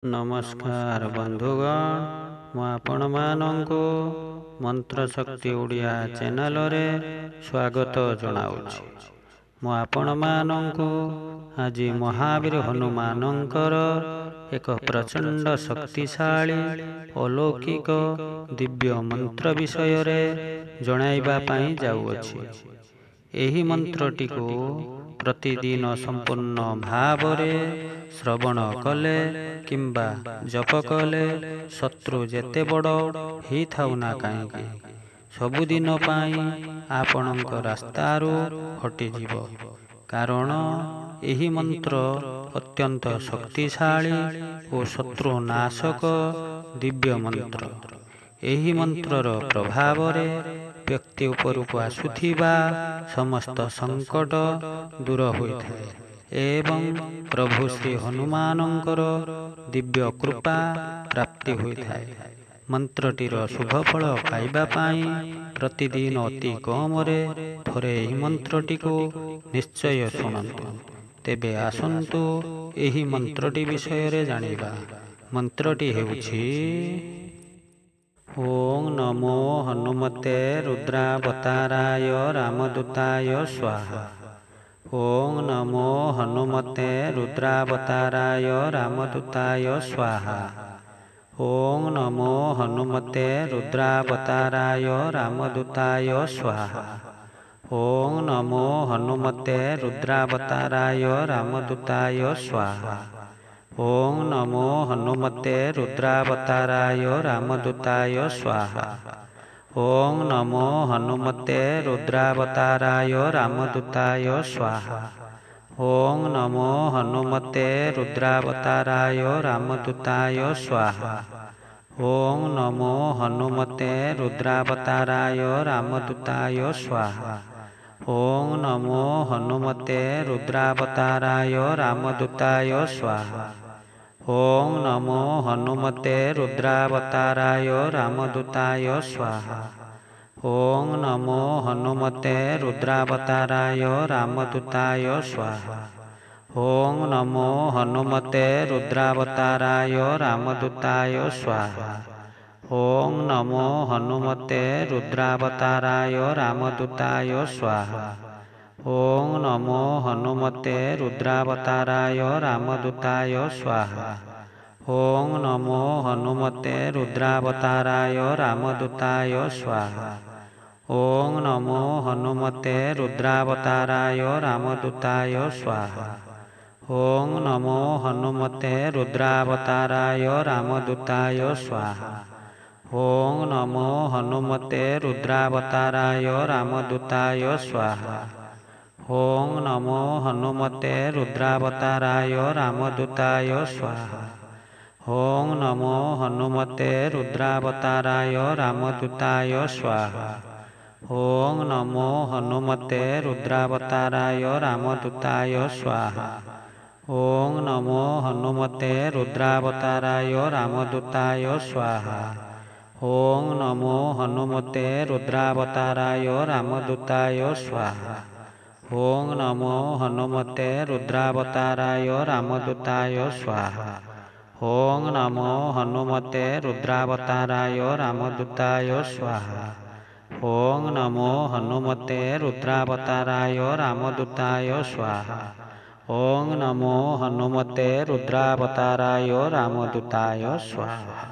नमस्कार बंधुगण मु आपण मानंकु मंत्र शक्ति ओडिया चैनल रे स्वागत जनाउछि। मु आपण मानंकु आज महावीर हनुमानंकर एक प्रचंड शक्तिशाली अलौकिक दिव्य मंत्र विषय रे जणाइबा पई जाउछि। एही मंत्रटी को प्रतिदिन संपूर्ण भाव श्रवण कले किंबा जप कले शत्रु जेते बड़ ही थाउ ना कहीं सबुदिन पाई आपणक रास्तारू हटिजिव। कारण एही मंत्र अत्यंत शक्तिशाली और शत्रुनाशक दिव्य मंत्र। एही मंत्रर प्रभाव रे व्यक्ति उपरକୁ आसुथिबा समस्त संकट दूर होइଥାଏ एवं प्रभु श्री हनुमानंकर दिव्य कृपा प्राप्ति होइଥାଏ। मंत्रटीर शुभफल पाइबा पाई प्रतिदिन अति कम रे थोरे एही मंत्रटी को निश्चय शुणन्तु। तेबे आसन्तु एही मंत्रटी विषय रे जानिबा। मंत्रटी हेउछि ओं नमो हनुमते रुद्रावताराय रामदूताय स्वाहा। ओं नमो हनुमते रुद्रावताराय रामदूताय स्वाहा। ओं नमो हनुमते रुद्रावताराय रामदूताय स्वाहा। ओं नमो हनुमते रुद्रावताराय रामदूताय स्वाहा। ओं नमो हनुमते रुद्रावताराय रामदूताय स्वाहा। ओं नमो हनुमते रुद्रावताराय रामदूताय स्वाहा। ओं नमो हनुमते रुद्रावताराय रामदूताय स्वाहा। ओं नमो हनुमते रुद्रावताराय रामदूताय स्वाहा। ओं नमो हनुमते रुद्रावताराय रामदूताय स्वाहा। ओं नमो हनुमते रुद्रावताराय रामदूताय स्वाहा। ओं नमो हनुमते रुद्रावताराय रामदूताय स्वाहा। ओं नमो हनुमते रुद्रावताराय रामदूताय स्वाहा। ओं नमो हनुमते रुद्रावताराय रामदूताय स्वाहा। ओं नमो हनुमते रुद्रावताराय रामदूताय स्वाहा। ओं नमो हनुमते रुद्रावताराय रामदूताय स्वाहा। ओं नमो हनुमते रुद्रावताराय रामदूताय स्वाहा। ओं नमो हनुमते रुद्रावताराय रामदूताय स्वाहा। ओं नमो हनुमते रुद्रावताराय रामदूताय स्वाहा। ओं नमो हनुमते रुद्रावताराय रामदूताय स्वाहा। ओं नमो हनुमते रुद्रावताराय रामदूताय स्वाहा। ओं नमो हनुमते रुद्रावताराय रामदूताय स्वाहा। ओं नमो हनुमते रुद्रावताराय रामदूताय स्वाहा। ओं नमो हनुमते रुद्रावताराय रामदूताय स्वाहा। ओं नमो हनुमते रुद्रावताराय रामदूताय स्वाहा। ओं नमो हनुमते रुद्रावताराय रामदूताय स्वाहा। ओं नमो हनुमते रुद्रावताराय रामदूताय स्वाहा। ओं नमो हनुमते रुद्रावताराय रामदूताय स्वाहा।